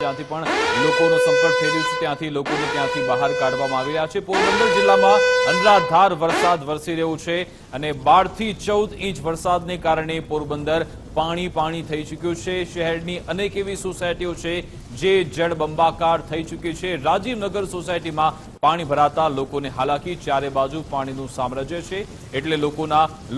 ત્યાંથી પણ લોકોનો સંપર્ક થઈ રહ્યો છે, ત્યાંથી લોકોને ત્યાંથી બહાર કાઢવામાં આવી રહ્યા છે। પોરબંદર જિલ્લામાં અનરાધાર વરસાદ વરસી રહ્યો છે અને 12 થી 14 ઇંચ વરસાદને કારણે પોરબંદર પાણી થઈ ચૂક્યું છે। શહેરની અનેક એવી સોસાયટીઓ છે જે જળબંબાકાર થઈ ચૂકી છે। રાજીવનગર સોસાયટીમાં પાણી ભરાતા લોકોને હાલાકી, ચારે બાજુ પાણીનું સામ્રાજ્ય છે એટલે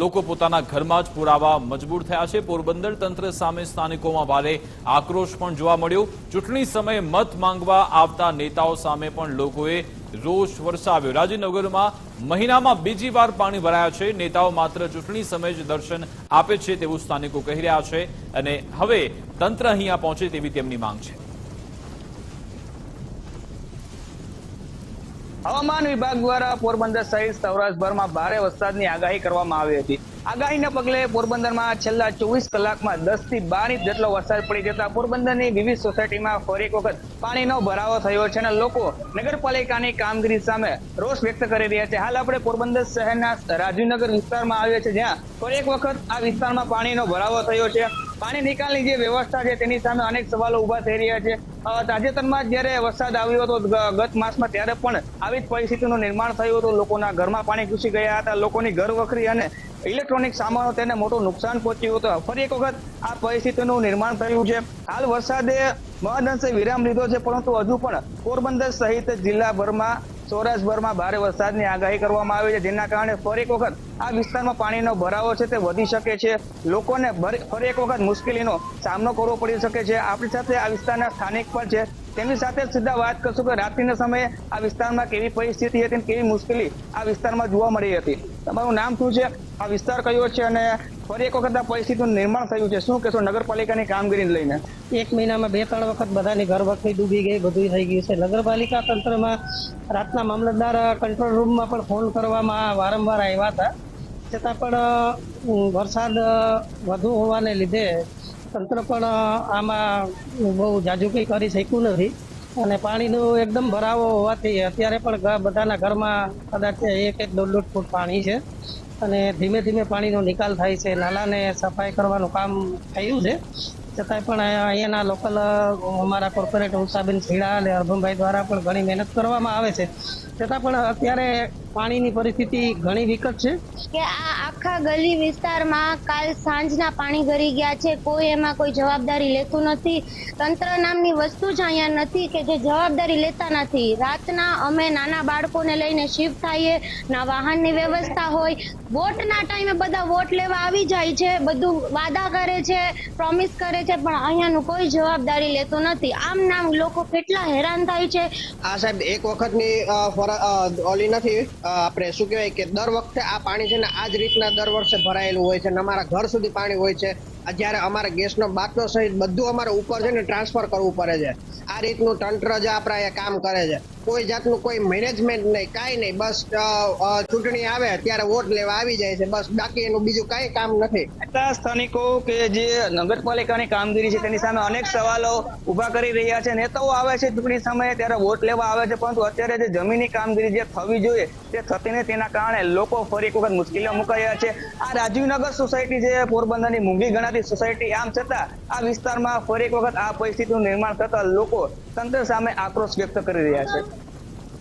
લોકો પોતાના ઘરમાં જ પુરાવા મજબૂર થયા છે। પોરબંદર તંત્ર સામે સ્થાનિકોમાં ભારે આક્રોશ પણ જોવા મળ્યો। ચૂંટણી સમયે મત માંગવા આવતા નેતાઓ સામે પણ લોકોએ રોષ વરસાવ્યો। રાજીવનગરમાં મહિનામાં બીજી વાર પાણી ભરાયા છે। નેતાઓ માત્ર ચૂંટણી સમયે જ દર્શન આપે છે તેવું સ્થાનિકો કહી રહ્યા છે અને હવે તંત્ર અહીંયા પહોંચે તેવી તેમની માંગ છે। હવામાન વિભાગ દ્વારા પોરબંદર સહિત સૌરાષ્ટ્રભરમાં ભારે વરસાદની આગાહી કરવામાં આવી હતી। આગાહીને પગલે પોરબંદરમાં છેલ્લા 24 કલાકમાં 10 થી 12 ઇંચ જેટલો વરસાદ પડી જતા પોરબંદરની વિવિધ સોસાયટીમાં ફરી એક વખત પાણીનો ભરાવો થયો છે અને લોકો નગરપાલિકાની કામગીરી સામે રોષ વ્યક્ત કરી રહ્યા છે। હાલ આપણે પોરબંદર શહેરના રાજીવનગર વિસ્તારમાં આવ્યા છે, જ્યાં ફરી એક વખત આ વિસ્તારમાં પાણીનો ભરાવો થયો છે। પાણી નિકાલની જે વ્યવસ્થા છે તેની સામે અનેક સવાલો ઉભા થઈ રહ્યા છે। તાજેતરમાં જ્યારે વરસાદ આવ્યો હતો ગત માસમાં, ત્યારે પણ આવી જ પરિસ્થિતિનું નિર્માણ થયું હતું। લોકોના ઘરમાં પાણી ઘૂસી ગયા હતા, લોકોની ઘર વખરી અને ઇલેક્ટ્રોનિક સામાનો તેને મોટું નુકસાન પહોંચ્યું હતું। ફરી એક વખત આ પરિસ્થિતિનું નિર્માણ થયું છે। હાલ વરસાદે મહદઅંશે વિરામ લીધો છે, પરંતુ હજુ પણ પોરબંદર સહિત જિલ્લાભરમાં સૌરાષ્ટ્રભરમાં ભારે વરસાદની આગાહી કરવામાં આવી છે, જેના કારણે ફરી એક વખત આ વિસ્તારમાં પાણીનો ભરાવો છે તે વધી શકે છે। લોકોને ફરી એક વખત મુશ્કેલીનો સામનો કરવો પડી શકે છે। આપણી સાથે આ વિસ્તારના સ્થાનિક પણ છે, તેમની સાથે સીધા વાત કરશું કે રાત્રિના સમયે આ વિસ્તારમાં કેવી પરિસ્થિતિ હતી, કેવી મુશ્કેલી આ વિસ્તારમાં જોવા મળી હતી। તમારું નામ શું છે, આ વિસ્તાર કયો છે અને ફરી એક વખત આ પરિસ્થિતિનું નિર્માણ થયું છે, શું કહેશો નગરપાલિકાની કામગીરીને લઈને? એક મહિનામાં 2-3 વખત બધાની ઘર વખરી ડૂબી ગઈ, બધું થઈ ગયું છે। નગરપાલિકા તંત્રમાં રાતના મામલતદાર કંટ્રોલ રૂમમાં પણ ફોન કરવામાં વારંવાર આવ્યા હતા, છતાં પણ વરસાદ વધુ હોવાને લીધે તંત્ર પણ આમાં બહુ જાજુ કંઈ કરી શક્યું નથી અને પાણીનો એકદમ ભરાવો હોવાથી અત્યારે પણ બધાના ઘરમાં કદાચ 1-1.5 ફૂટ પાણી છે અને ધીમે ધીમે પાણીનો નિકાલ થાય છે। નાલાને સફાઈ કરવાનું કામ થયું છે, છતાંય પણ અહીંયાના લોકલ અમારા કોર્પોરેટર ઉષાબેન છેડા અને અર્ભમભાઈ દ્વારા પણ ઘણી મહેનત કરવામાં આવે છે, છતાં પણ અત્યારે પાણીની પરિસ્થિતિ ઘણી વિકટ છે કે આ આખા ગલી વિસ્તારમાં કાલ સાંજના પાણી ભરી ગયા છે। કોઈ એમાં કોઈ જવાબદારી લેતું નથી। તંત્ર નામની વસ્તુ જ અહીંયા નથી કે જે જવાબદારી લેતા નથી। રાતના અમે નાના બાળકોને લઈને શિફ્ટ થઈએ, ના વાહનની વ્યવસ્થા હોય। વોટના ટાઈમે બધા વોટ લેવા આવી જાય છે, બધું વાદા કરે છે, પ્રોમિસ કરે છે, પણ અહીંયાનું કોઈ જવાબદારી લેતું નથી। આમ નામ લોકો કેટલા હેરાન થાય છે। આ સાહેબ એક વખતની ઓલી નથી, આપણે શું કહેવાય કે દર વખતે આ પાણી છે ને આ જ રીતના દર વર્ષે ભરાયેલું હોય છે અને અમારા ઘર સુધી પાણી હોય છે। જ્યારે અમારે ગેસનો બાટલો સહિત બધું અમારે ઉપર છે ને ટ્રાન્સફર કરવું પડે છે। આ રીતનું તંત્ર જ આપણા એ કામ કરે છે, કોઈ જાતનું કોઈ મેનેજમેન્ટ નહીં, કાંઈ નહીં। બસ ચૂંટણી આવે ત્યારે વોટ લેવા આવી જાય છે, બસ બાકી એનું બીજું કાંઈ કામ નથી। એટલા સ્થાનિકો કે જે નગરપાલિકાની કામગીરી છે તેની સામે અનેક સવાલો ઉભા કરી રહ્યા છે। નેતાઓ આવે છે ચૂંટણી સમયે ત્યારે વોટ લેવા આવે છે, પરંતુ અત્યારે જે જમીની કામગીરી જે થવી જોઈએ તે થતી નથી, તેના કારણે લોકો ફરી એક વખત મુશ્કેલીમાં મુકાયા છે। આ રાજીવનગર સોસાયટી જે પોરબંદરની મૂંગી ગણાતી સોસાયટી, આમ છતાં આ વિસ્તારમાં ફરી એક વખત આ પરિસ્થિતિનું નિર્માણ થતા લોકો તંત્ર સામે આક્રોશ વ્યક્ત કરી રહ્યા છે।